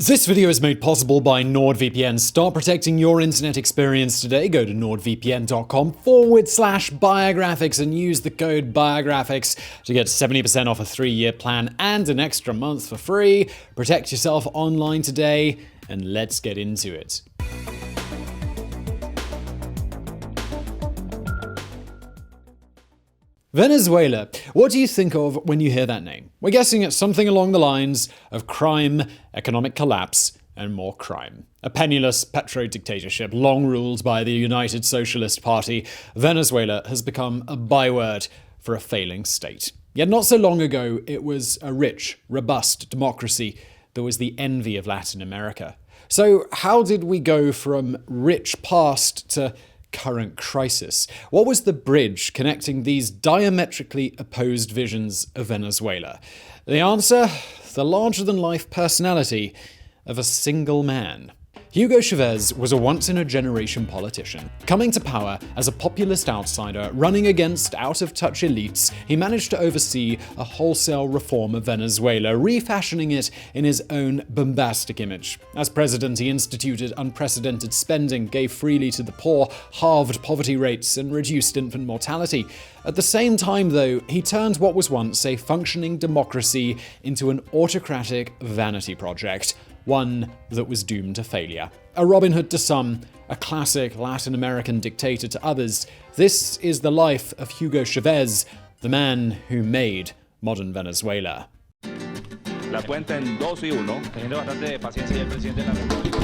This video is made possible by NordVPN. Start protecting your internet experience today. Go to nordvpn.com/biographics and use the code biographics to get 70% off a 3-year plan and an extra month for free. Protect yourself online today, and let's get into it. Venezuela. What do you think of when you hear that name? We're guessing it's something along the lines of crime, economic collapse, and more crime. A penniless petro-dictatorship long ruled by the United Socialist Party, Venezuela has become a byword for a failing state. Yet not so long ago, it was a rich, robust democracy that was the envy of Latin America. So how did we go from rich past to current crisis? What was the bridge connecting these diametrically opposed visions of Venezuela? The answer? The larger-than-life personality of a single man. Hugo Chavez was a once-in-a-generation politician. Coming to power as a populist outsider, running against out-of-touch elites, he managed to oversee a wholesale reform of Venezuela, refashioning it in his own bombastic image. As president, he instituted unprecedented spending, gave freely to the poor, halved poverty rates, and reduced infant mortality. At the same time, though, he turned what was once a functioning democracy into an autocratic vanity project. One that was doomed to failure. A Robin Hood to some, a classic Latin American dictator to others, this is the life of Hugo Chavez, the man who made modern Venezuela. La cuenta en 2-1. Teniendo bastante paciencia el presidente de la República.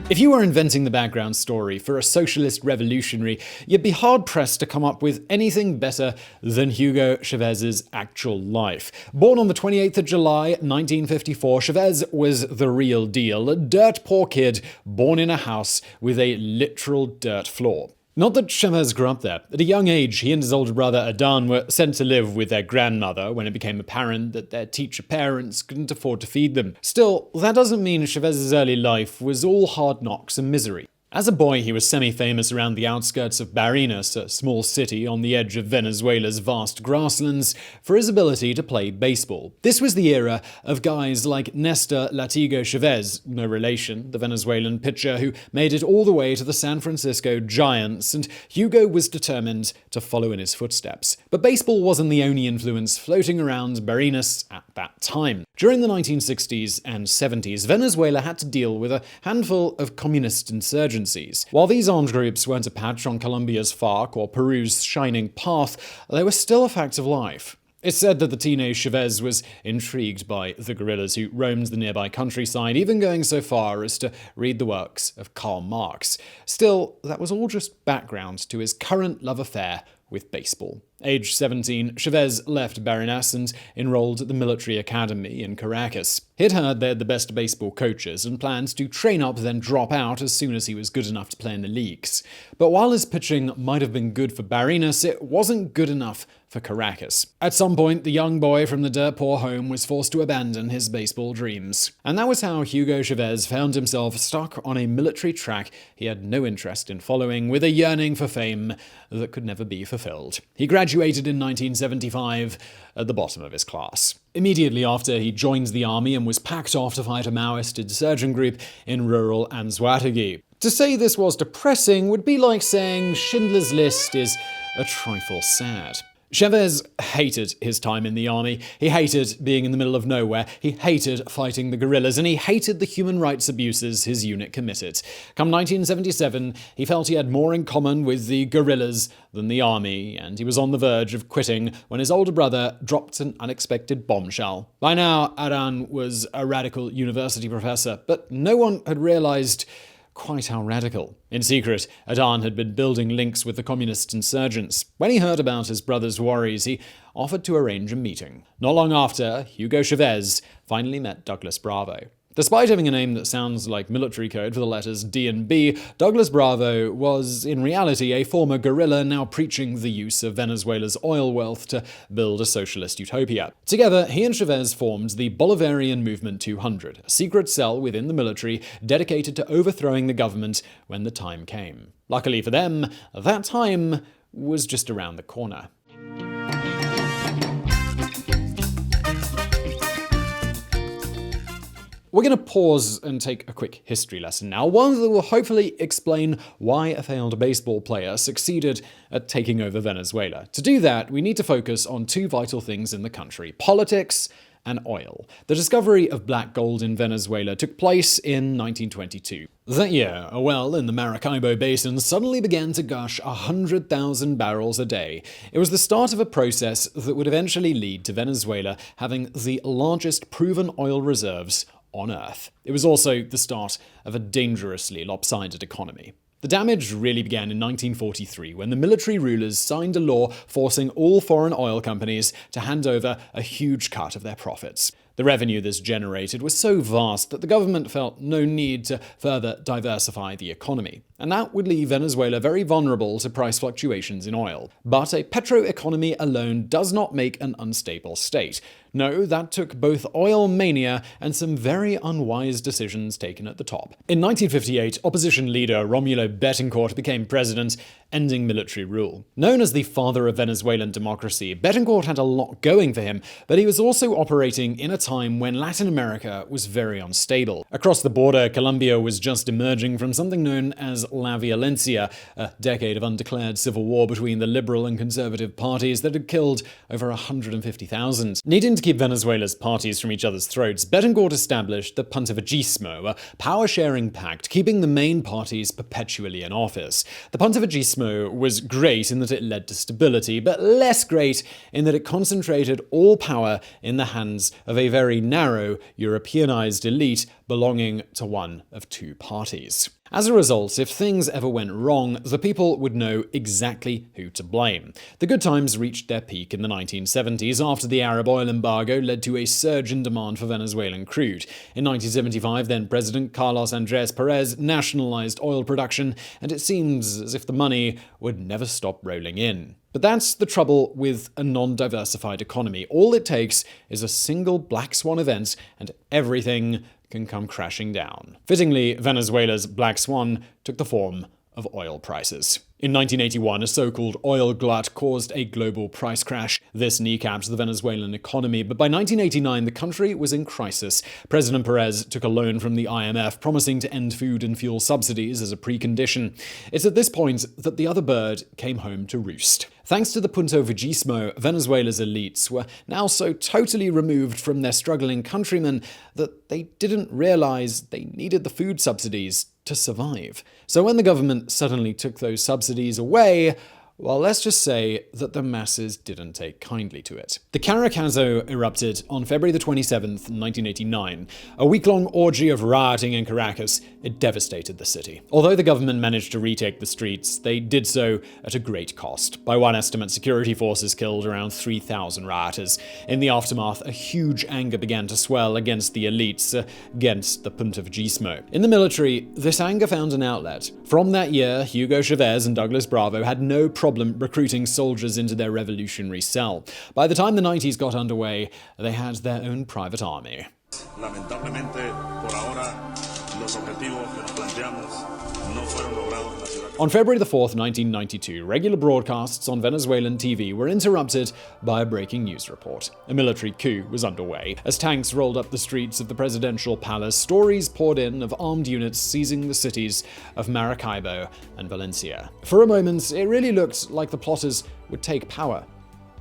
If you were inventing the background story for a socialist revolutionary, you'd be hard-pressed to come up with anything better than Hugo Chávez's actual life. Born on the 28th of July, 1954, Chávez was the real deal, a dirt-poor kid born in a house with a literal dirt floor. Not that Chavez grew up there. At a young age, he and his older brother Adán were sent to live with their grandmother when it became apparent that their teacher parents couldn't afford to feed them. Still, that doesn't mean Chavez's early life was all hard knocks and misery. As a boy, he was semi-famous around the outskirts of Barinas, a small city on the edge of Venezuela's vast grasslands, for his ability to play baseball. This was the era of guys like Néstor Latigo Chavez, no relation, the Venezuelan pitcher who made it all the way to the San Francisco Giants, and Hugo was determined to follow in his footsteps. But baseball wasn't the only influence floating around Barinas at that time. During the 1960s and 70s, Venezuela had to deal with a handful of communist insurgencies. While these armed groups weren't a patch on Colombia's FARC or Peru's shining path, they were still a fact of life. It's said that the teenage Chavez was intrigued by the guerrillas who roamed the nearby countryside, even going so far as to read the works of Karl Marx. Still, that was all just background to his current love affair with baseball. Age 17, Chavez left Barinas and enrolled at the military academy in Caracas. He'd heard they had the best baseball coaches and planned to train up then drop out as soon as he was good enough to play in the leagues. But while his pitching might have been good for Barinas, it wasn't good enough for Caracas. At some point, the young boy from the dirt-poor home was forced to abandon his baseball dreams. And that was how Hugo Chavez found himself stuck on a military track he had no interest in following, with a yearning for fame that could never be fulfilled. He graduated in 1975 at the bottom of his class. Immediately after, he joined the army and was packed off to fight a Maoist insurgent group in rural Anzoátegui. To say this was depressing would be like saying Schindler's List is a trifle sad. Chavez hated his time in the army, he hated being in the middle of nowhere, he hated fighting the guerrillas, and he hated the human rights abuses his unit committed. Come 1977, he felt he had more in common with the guerrillas than the army, and he was on the verge of quitting when his older brother dropped an unexpected bombshell. By now, Adán was a radical university professor, but no one had realized quite how radical. In secret, Adán had been building links with the communist insurgents. When he heard about his brother's worries, he offered to arrange a meeting. Not long after, Hugo Chavez finally met Douglas Bravo. Despite having a name that sounds like military code for the letters D and B, Douglas Bravo was, in reality, a former guerrilla now preaching the use of Venezuela's oil wealth to build a socialist utopia. Together, he and Chavez formed the Bolivarian Movement 200, a secret cell within the military dedicated to overthrowing the government when the time came. Luckily for them, that time was just around the corner. We're going to pause and take a quick history lesson now, one that will hopefully explain why a failed baseball player succeeded at taking over Venezuela. To do that, we need to focus on two vital things in the country: politics and oil. The discovery of black gold in Venezuela took place in 1922. That year, a well in the Maracaibo Basin suddenly began to gush 100,000 barrels a day. It was the start of a process that would eventually lead to Venezuela having the largest proven oil reserves on Earth. It was also the start of a dangerously lopsided economy. The damage really began in 1943 when the military rulers signed a law forcing all foreign oil companies to hand over a huge cut of their profits. The revenue this generated was so vast that the government felt no need to further diversify the economy, and that would leave Venezuela very vulnerable to price fluctuations in oil. But a petro-economy alone does not make an unstable state. No, that took both oil mania and some very unwise decisions taken at the top. In 1958, opposition leader Rómulo Betancourt became president, ending military rule. Known as the father of Venezuelan democracy, Betancourt had a lot going for him, but he was also operating in a time when Latin America was very unstable. Across the border, Colombia was just emerging from something known as La Violencia, a decade of undeclared civil war between the liberal and conservative parties that had killed over 150,000. Needing to keep Venezuela's parties from each other's throats, Betancourt established the Pontificismo, a power-sharing pact keeping the main parties perpetually in office. The Pontificismo was great in that it led to stability, but less great in that it concentrated all power in the hands of a very narrow, Europeanized elite belonging to one of two parties. As a result, if things ever went wrong, the people would know exactly who to blame. The good times reached their peak in the 1970s after the Arab oil embargo led to a surge in demand for Venezuelan crude. In 1975, then-President Carlos Andrés Pérez nationalized oil production, and it seems as if the money would never stop rolling in. But that's the trouble with a non-diversified economy. All it takes is a single black swan event, and everything can come crashing down. Fittingly, Venezuela's black swan took the form of oil prices. In 1981, a so-called oil glut caused a global price crash. This kneecapped the Venezuelan economy, but by 1989, the country was in crisis. President Pérez took a loan from the IMF, promising to end food and fuel subsidies as a precondition. It's at this point that the other bird came home to roost. Thanks to the Pontificismo, Venezuela's elites were now so totally removed from their struggling countrymen that they didn't realize they needed the food subsidies to survive. So when the government suddenly took those subsidies away, well, let's just say that the masses didn't take kindly to it. The Caracazo erupted on February the 27th, 1989. A week-long orgy of rioting in Caracas, it devastated the city. Although the government managed to retake the streets, they did so at a great cost. By one estimate, security forces killed around 3,000 rioters. In the aftermath, a huge anger began to swell against the elites, against the Pontificismo. In the military, this anger found an outlet. From that year, Hugo Chavez and Douglas Bravo had no problem recruiting soldiers into their revolutionary cell. By the time the 90s got underway, they had their own private army. Lamentablemente, por ahora, los objetivos que nos planteamos no fueron logrados en la ciudad. On February the 4th, 1992, regular broadcasts on Venezuelan TV were interrupted by a breaking news report. A military coup was underway. As tanks rolled up the streets of the presidential palace, stories poured in of armed units seizing the cities of Maracaibo and Violencia. For a moment, it really looked like the plotters would take power.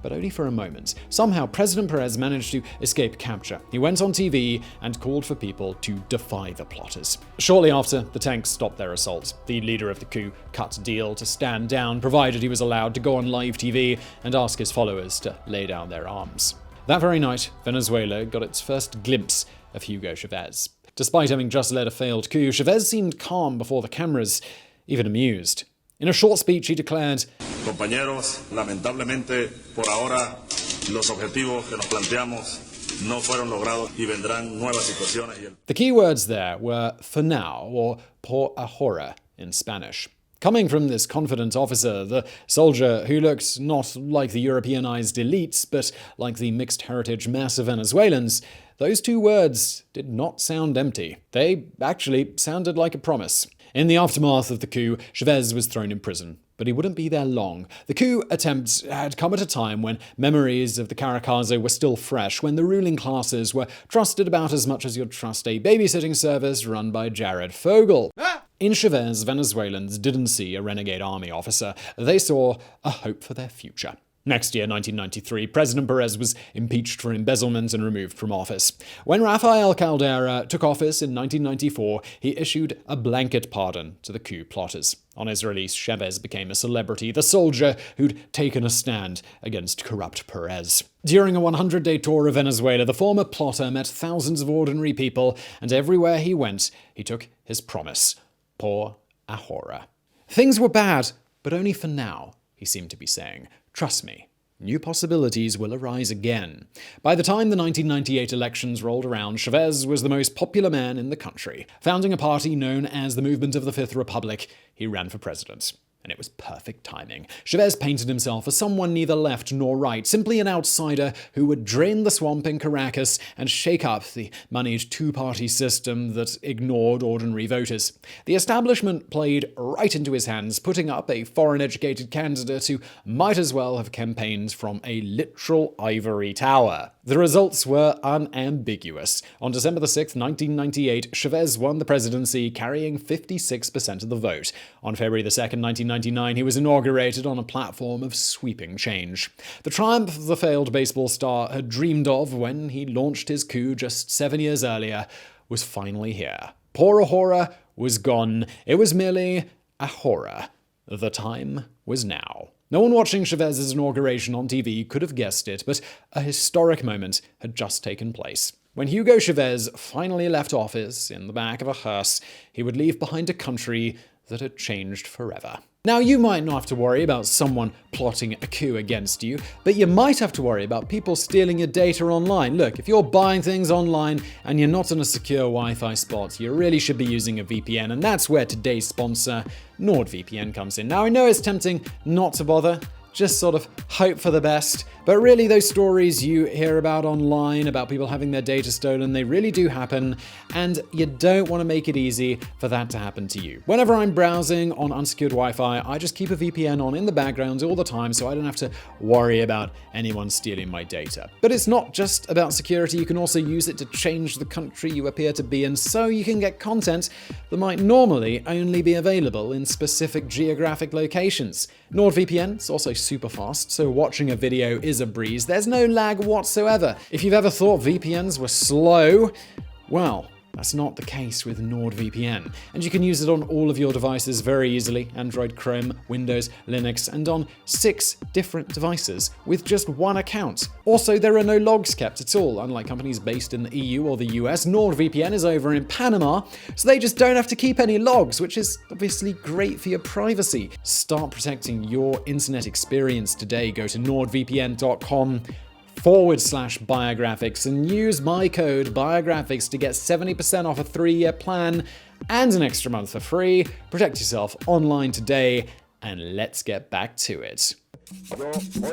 But only for a moment. Somehow, President Pérez managed to escape capture. He went on TV and called for people to defy the plotters. Shortly after, the tanks stopped their assault. The leader of the coup cut a deal to stand down, provided he was allowed to go on live TV and ask his followers to lay down their arms. That very night, Venezuela got its first glimpse of Hugo Chavez. Despite having just led a failed coup, Chavez seemed calm before the cameras, even amused. In a short speech, he declared, Compañeros, lamentablemente, por ahora, los objetivos que nos planteamos no fueron logrados y vendrán nuevas situaciones. The key words there were for now, or por ahora in Spanish. Coming from this confident officer, the soldier who looked not like the Europeanized elites, but like the mixed heritage mass of Venezuelans, those two words did not sound empty. They actually sounded like a promise. In the aftermath of the coup, Chavez was thrown in prison. But he wouldn't be there long. The coup attempt had come at a time when memories of the Caracazo were still fresh, when the ruling classes were trusted about as much as you'd trust a babysitting service run by Jared Fogle. In Chavez, Venezuelans didn't see a renegade army officer. They saw a hope for their future. Next year, 1993, President Pérez was impeached for embezzlement and removed from office. When Rafael Caldera took office in 1994, he issued a blanket pardon to the coup plotters. On his release, Chavez became a celebrity, the soldier who'd taken a stand against corrupt Pérez. During a 100-day tour of Venezuela, the former plotter met thousands of ordinary people, and everywhere he went, he took his promise. Por ahora. Things were bad, but only for now, he seemed to be saying. Trust me, new possibilities will arise again. By the time the 1998 elections rolled around, Chavez was the most popular man in the country. Founding a party known as the Movement of the Fifth Republic, he ran for president. And it was perfect timing. Chavez painted himself as someone neither left nor right, simply an outsider who would drain the swamp in Caracas and shake up the moneyed two-party system that ignored ordinary voters. The establishment played right into his hands, putting up a foreign-educated candidate who might as well have campaigned from a literal ivory tower. The results were unambiguous. On December 6, 1998, Chavez won the presidency, carrying 56% of the vote. On February 2, 1999, he was inaugurated on a platform of sweeping change. The triumph the failed baseball star had dreamed of when he launched his coup just 7 years earlier was finally here. Por ahora was gone. It was merely a horror. The time was now. No one watching Chavez's inauguration on TV could have guessed it, but a historic moment had just taken place. When Hugo Chavez finally left office in the back of a hearse, he would leave behind a country that had changed forever. Now, you might not have to worry about someone plotting a coup against you, but you might have to worry about people stealing your data online. Look, if you're buying things online and you're not in a secure Wi-Fi spot, you really should be using a VPN, and that's where today's sponsor, NordVPN, comes in. Now, I know it's tempting not to bother, just sort of hope for the best. But really, those stories you hear about online, about people having their data stolen, they really do happen, and you don't want to make it easy for that to happen to you. Whenever I'm browsing on unsecured Wi-Fi, I just keep a VPN on in the background all the time so I don't have to worry about anyone stealing my data. But it's not just about security, you can also use it to change the country you appear to be in, so you can get content that might normally only be available in specific geographic locations. NordVPN is also super fast, so watching a video is a breeze. There's no lag whatsoever. If you've ever thought VPNs were slow, well, that's not the case with NordVPN. And you can use it on all of your devices very easily: Android, Chrome, Windows, Linux, and on 6 different devices with just one account. Also, there are no logs kept at all. Unlike companies based in the EU or the US, NordVPN is over in Panama, so they just don't have to keep any logs, which is obviously great for your privacy. Start protecting your internet experience today. Go to nordvpn.com/biographics and use my code biographics to get 70% off a 3-year plan and an extra month for free. Protect yourself online today, and let's get back to it. Yo hoy mismo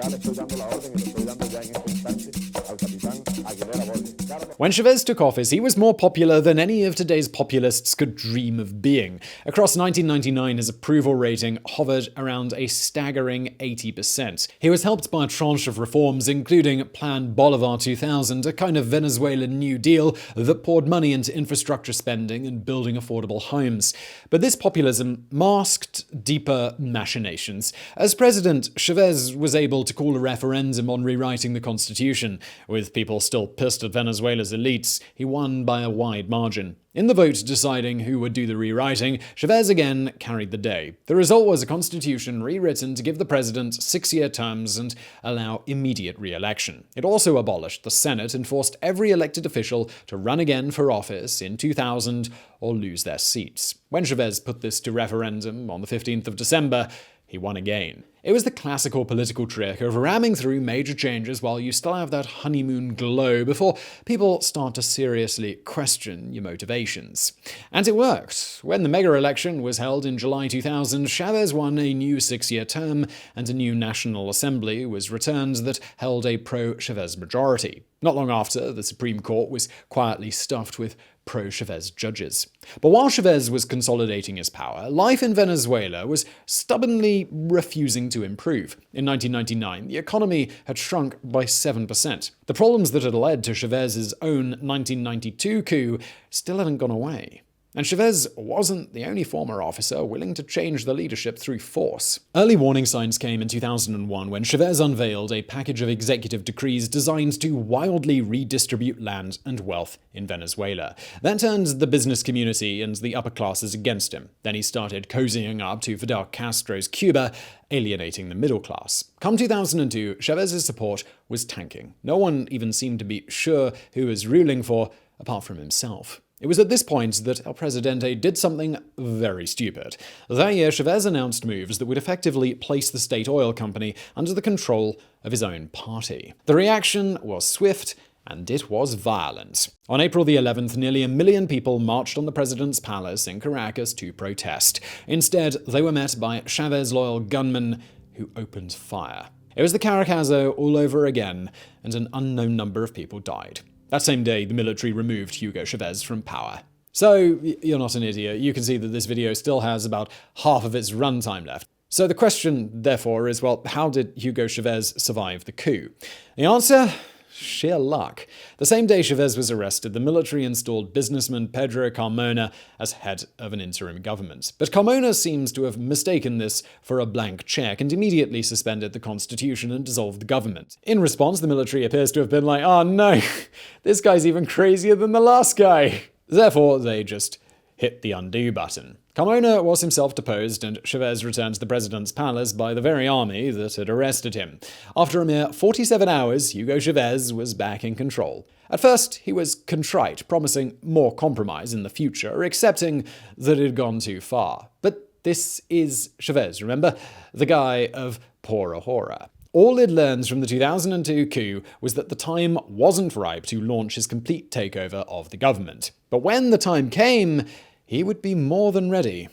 ya le estoy dando la orden y le estoy dando ya en este instante al capitán Aguilera Borges. When Chavez took office, he was more popular than any of today's populists could dream of being. Across 1999, his approval rating hovered around a staggering 80%. He was helped by a tranche of reforms, including Plan Bolivar 2000, a kind of Venezuelan New Deal that poured money into infrastructure spending and building affordable homes. But this populism masked deeper machinations. As president, Chavez was able to call a referendum on rewriting the constitution. With people still pissed at Venezuela's elites, he won by a wide margin. In the vote deciding who would do the rewriting, Chavez again carried the day. The result was a constitution rewritten to give the president 6-year terms and allow immediate re-election. It also abolished the Senate and forced every elected official to run again for office in 2000 or lose their seats. When Chavez put this to referendum on the 15th of December, he won again. It was the classical political trick of ramming through major changes while you still have that honeymoon glow before people start to seriously question your motivations. And it worked. When the mega election was held in July 2000, Chavez won a new 6-year term, and a new National Assembly was returned that held a pro-Chavez majority. Not long after, the Supreme Court was quietly stuffed with pro-Chavez judges. But while Chavez was consolidating his power, life in Venezuela was stubbornly refusing to improve. In 1999, the economy had shrunk by 7%. The problems that had led to Chavez's own 1992 coup still hadn't gone away. And Chavez wasn't the only former officer willing to change the leadership through force. Early warning signs came in 2001 when Chavez unveiled a package of executive decrees designed to wildly redistribute land and wealth in Venezuela. That turned the business community and the upper classes against him. Then he started cozying up to Fidel Castro's Cuba, alienating the middle class. Come 2002, Chavez's support was tanking. No one even seemed to be sure who was ruling for, apart from himself. It was at this point that El Presidente did something very stupid. That year, Chavez announced moves that would effectively place the state oil company under the control of his own party. The reaction was swift, and it was violent. On April the 11th, nearly 1 million people marched on the president's palace in Caracas to protest. Instead, they were met by Chavez-loyal gunmen who opened fire. It was the Caracazo all over again, and an unknown number of people died. That same day, the military removed Hugo Chavez from power. So, you're not an idiot. You can see that this video still has about half of its runtime left. So the question, therefore, is, well, how did Hugo Chavez survive the coup? The answer? Sheer luck. The same day Chavez was arrested, the military installed businessman Pedro Carmona as head of an interim government. But Carmona seems to have mistaken this for a blank check and immediately suspended the constitution and dissolved the government. In response, the military appears to have been like, oh no, this guy's even crazier than the last guy. Therefore, they just hit the undo button. Carmona was himself deposed, and Chavez returned to the president's palace by the very army that had arrested him. After a mere 47 hours, Hugo Chavez was back in control. At first, he was contrite, promising more compromise in the future, accepting that it had gone too far. But this is Chavez, remember? The guy of pura hora. All it learns from the 2002 coup was that the time wasn't ripe to launch his complete takeover of the government. But when the time came, he would be more than ready.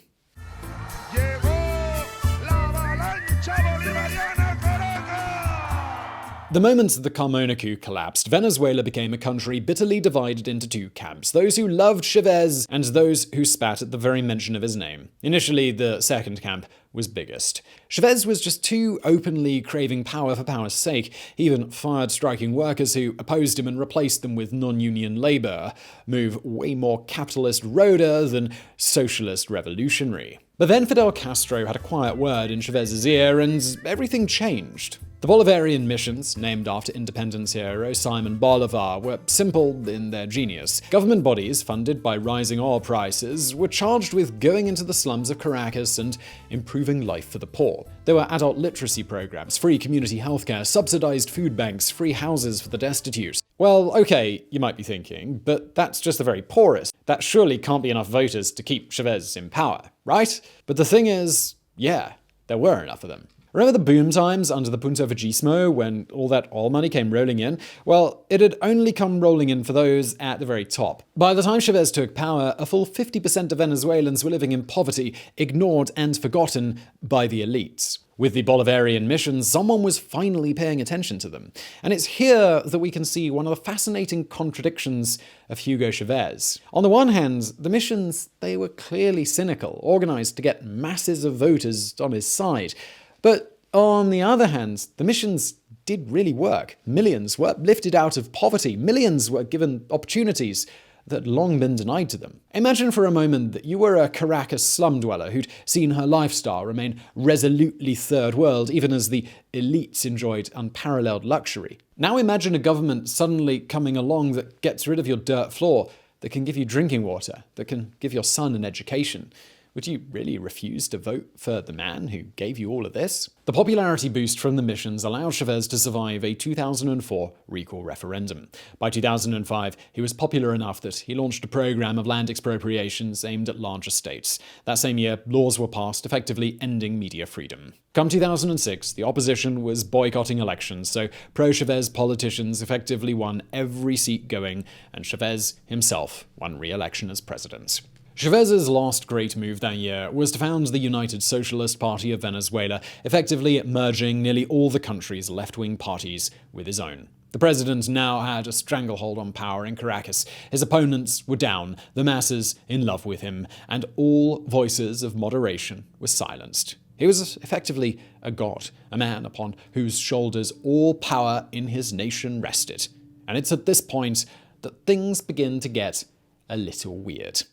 The moment the Carmona coup collapsed, Venezuela became a country bitterly divided into two camps, those who loved Chavez and those who spat at the very mention of his name. Initially, the second camp was biggest. Chavez was just too openly craving power for power's sake. He even fired striking workers who opposed him and replaced them with non-union labor, move way more capitalist rhoda than socialist revolutionary. But then Fidel Castro had a quiet word in Chavez's ear and everything changed. The Bolivarian missions, named after independence hero Simón Bolívar, were simple in their genius. Government bodies, funded by rising oil prices, were charged with going into the slums of Caracas and improving life for the poor. There were adult literacy programs, free community healthcare, subsidized food banks, free houses for the destitute. Well, okay, you might be thinking, but that's just the very poorest. That surely can't be enough voters to keep Chavez in power, right? But the thing is, yeah, there were enough of them. Remember the boom times under the Punto Vagismo when all that oil money came rolling in? Well, it had only come rolling in for those at the very top. By the time Chavez took power, a full 50% of Venezuelans were living in poverty, ignored and forgotten by the elites. With the Bolivarian missions, someone was finally paying attention to them. And it's here that we can see one of the fascinating contradictions of Hugo Chavez. On the one hand, the missions, they were clearly cynical, organized to get masses of voters on his side. But on the other hand, the missions did really work. Millions were lifted out of poverty. Millions were given opportunities that had long been denied to them. Imagine for a moment that you were a Caracas slum dweller who'd seen her lifestyle remain resolutely third world, even as the elites enjoyed unparalleled luxury. Now imagine a government suddenly coming along that gets rid of your dirt floor, that can give you drinking water, that can give your son an education. Would you really refuse to vote for the man who gave you all of this? The popularity boost from the missions allowed Chavez to survive a 2004 recall referendum. By 2005, he was popular enough that he launched a program of land expropriations aimed at large estates. That same year, laws were passed effectively ending media freedom. Come 2006, the opposition was boycotting elections, so pro-Chavez politicians effectively won every seat going, and Chavez himself won re-election as president. Chávez's last great move that year was to found the United Socialist Party of Venezuela, effectively merging nearly all the country's left-wing parties with his own. The president now had a stranglehold on power in Caracas. His opponents were down, the masses in love with him, and all voices of moderation were silenced. He was effectively a god, a man upon whose shoulders all power in his nation rested. And it's at this point that things begin to get a little weird.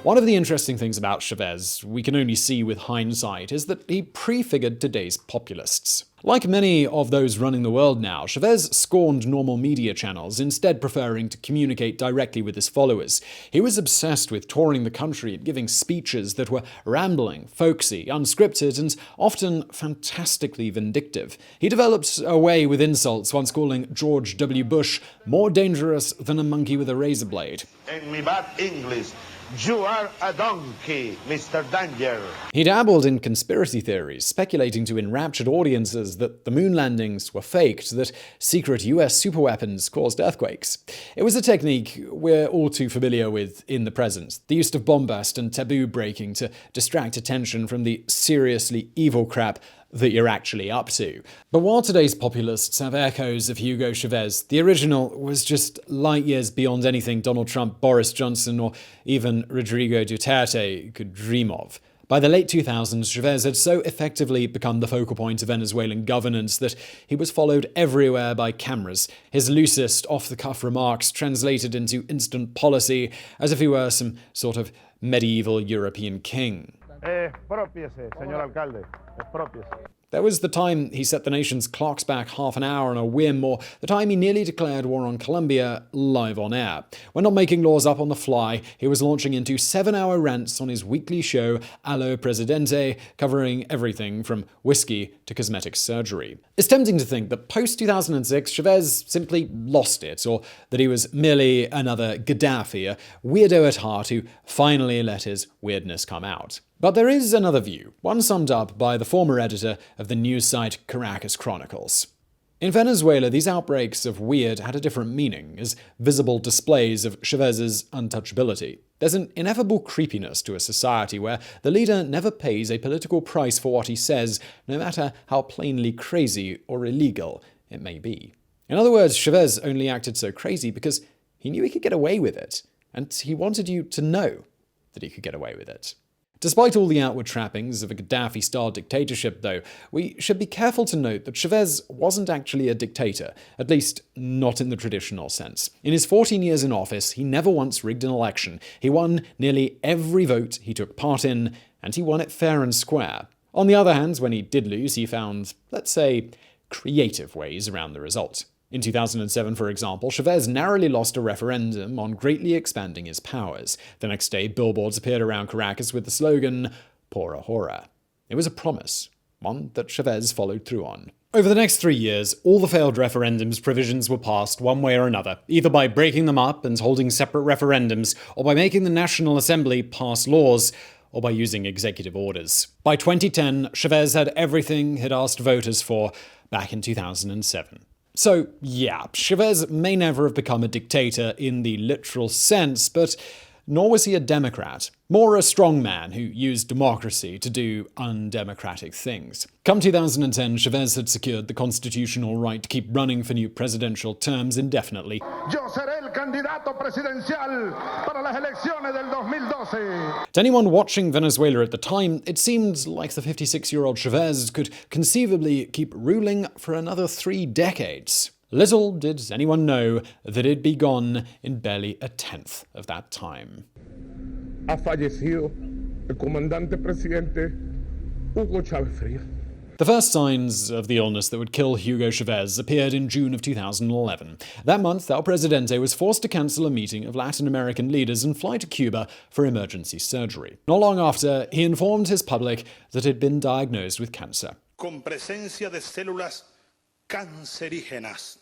One of the interesting things about Chávez, we can only see with hindsight, is that he prefigured today's populists. Like many of those running the world now, Chávez scorned normal media channels, instead preferring to communicate directly with his followers. He was obsessed with touring the country and giving speeches that were rambling, folksy, unscripted, and often fantastically vindictive. He developed a way with insults, once calling George W. Bush more dangerous than a monkey with a razor blade. In me bad English, you are a donkey, Mr. Danger. He dabbled in conspiracy theories, speculating to enraptured audiences that the moon landings were faked, that secret US superweapons caused earthquakes. It was a technique we're all too familiar with in the present, the use of bombast and taboo breaking to distract attention from the seriously evil crap that you're actually up to. But while today's populists have echoes of Hugo Chavez, the original was just light years beyond anything Donald Trump, Boris Johnson, or even Rodrigo Duterte could dream of. By the late 2000s, Chavez had so effectively become the focal point of Venezuelan governance that he was followed everywhere by cameras, his loosest off-the-cuff remarks translated into instant policy, as if he were some sort of medieval European king. Expropiese, señor alcalde. Expropiese. There was the time he set the nation's clocks back half an hour on a whim, or the time he nearly declared war on Colombia live on air. When not making laws up on the fly, he was launching into 7-hour rants on his weekly show, Allo Presidente, covering everything from whiskey to cosmetic surgery. It's tempting to think that post-2006, Chavez simply lost it, or that he was merely another Gaddafi, a weirdo at heart who finally let his weirdness come out. But there is another view, one summed up by the former editor of the news site Caracas Chronicles. In Venezuela, these outbreaks of weird had a different meaning, as visible displays of Chávez's untouchability. There's an ineffable creepiness to a society where the leader never pays a political price for what he says, no matter how plainly crazy or illegal it may be. In other words, Chavez only acted so crazy because he knew he could get away with it, and he wanted you to know that he could get away with it. Despite all the outward trappings of a Gaddafi-style dictatorship, though, we should be careful to note that Chavez wasn't actually a dictator, at least not in the traditional sense. In his 14 years in office, he never once rigged an election. He won nearly every vote he took part in, and he won it fair and square. On the other hand, when he did lose, he found, let's say, creative ways around the result. In 2007, for example, Chavez narrowly lost a referendum on greatly expanding his powers. The next day, billboards appeared around Caracas with the slogan, Pura Hora. It was a promise, one that Chavez followed through on. Over the next 3 years, all the failed referendums provisions were passed one way or another, either by breaking them up and holding separate referendums, or by making the National Assembly pass laws, or by using executive orders. By 2010, Chavez had everything he'd asked voters for back in 2007. So, yeah, Chavez may never have become a dictator in the literal sense, but nor was he a democrat. More a strongman who used democracy to do undemocratic things. Come 2010, Chavez had secured the constitutional right to keep running for new presidential terms indefinitely. Yo seré el candidato presidencial para las elecciones del 2012. To anyone watching Venezuela at the time, it seemed like the 56-year-old Chavez could conceivably keep ruling for another 3 decades. Little did anyone know that it'd be gone in barely a tenth of that time. Ha fallecido el comandante presidente Hugo Chavez. The first signs of the illness that would kill Hugo Chavez appeared in June of 2011. That month, El Presidente was forced to cancel a meeting of Latin American leaders and fly to Cuba for emergency surgery. Not long after, he informed his public that he'd been diagnosed with cancer. Con presencia de células cancerígenas.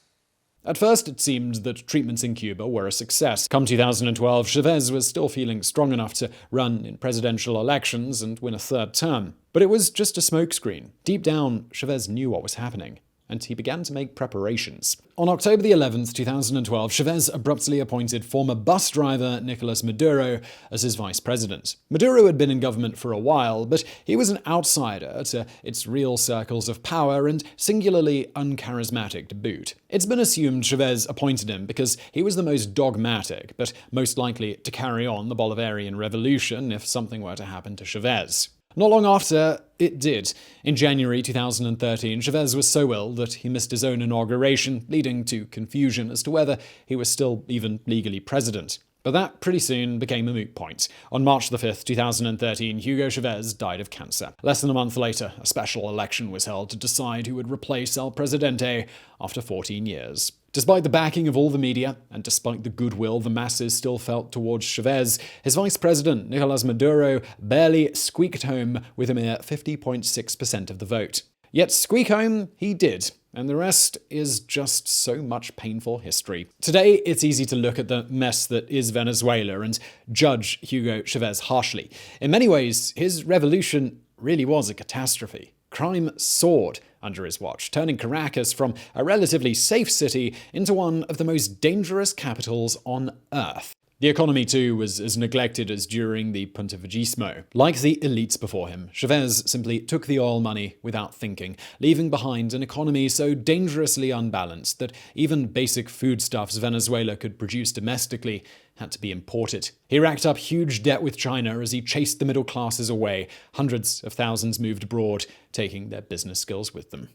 At first, it seemed that treatments in Cuba were a success. Come 2012, Chavez was still feeling strong enough to run in presidential elections and win a 3rd term. But it was just a smokescreen. Deep down, Chavez knew what was happening. and he began to make preparations. On October the 11th, 2012, Chavez abruptly appointed former bus driver Nicolás Maduro as his vice president. Maduro had been in government for a while, but he was an outsider to its real circles of power and singularly uncharismatic to boot. It's been assumed Chavez appointed him because he was the most dogmatic, but most likely to carry on the Bolivarian Revolution if something were to happen to Chavez. Not long after, it did. In January 2013, Chavez was so ill that he missed his own inauguration, leading to confusion as to whether he was still even legally president. But that pretty soon became a moot point. On March 5, 2013, Hugo Chavez died of cancer. Less than a month later, a special election was held to decide who would replace El Presidente after 14 years. Despite the backing of all the media, and despite the goodwill the masses still felt towards Chavez, his vice president, Nicolás Maduro, barely squeaked home with a mere 50.6% of the vote. Yet squeak home he did, and the rest is just so much painful history. Today, it's easy to look at the mess that is Venezuela and judge Hugo Chavez harshly. In many ways, his revolution really was a catastrophe. Crime soared under his watch, turning Caracas from a relatively safe city into one of the most dangerous capitals on Earth. The economy, too, was as neglected as during the Pontificismo. Like the elites before him, Chavez simply took the oil money without thinking, leaving behind an economy so dangerously unbalanced that even basic foodstuffs Venezuela could produce domestically had to be imported. He racked up huge debt with China as he chased the middle classes away. Hundreds of thousands moved abroad, taking their business skills with them.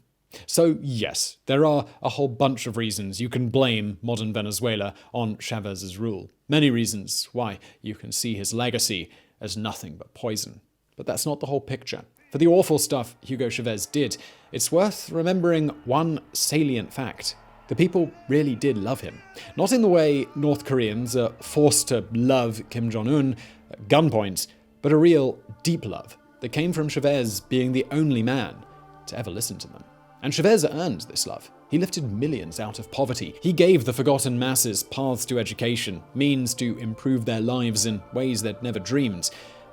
So yes, there are a whole bunch of reasons you can blame modern Venezuela on Chavez's rule. Many reasons why you can see his legacy as nothing but poison. But that's not the whole picture. For the awful stuff Hugo Chavez did, it's worth remembering one salient fact. The people really did love him. Not in the way North Koreans are forced to love Kim Jong-un at gunpoint, but a real, deep love that came from Chavez being the only man to ever listen to them. And Chavez earned this love. He lifted millions out of poverty. He gave the forgotten masses paths to education, means to improve their lives in ways they'd never dreamed.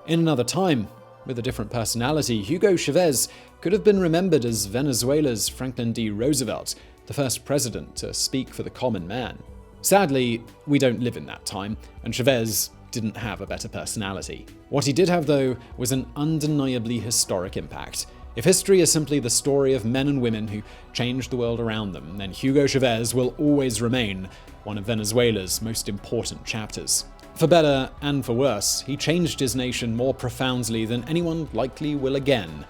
In another time, with a different personality, Hugo Chavez could have been remembered as Venezuela's Franklin D. Roosevelt, the first president to speak for the common man. Sadly, we don't live in that time, and Chavez didn't have a better personality. What he did have, though, was an undeniably historic impact. If history is simply the story of men and women who changed the world around them, then Hugo Chavez will always remain one of Venezuela's most important chapters. For better and for worse, he changed his nation more profoundly than anyone likely will again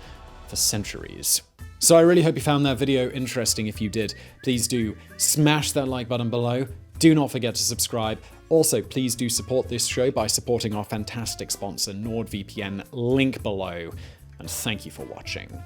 for centuries. So I really hope you found that video interesting. If you did, please do smash that like button below. Do not forget to subscribe. Also, please do support this show by supporting our fantastic sponsor, NordVPN, link below. And thank you for watching.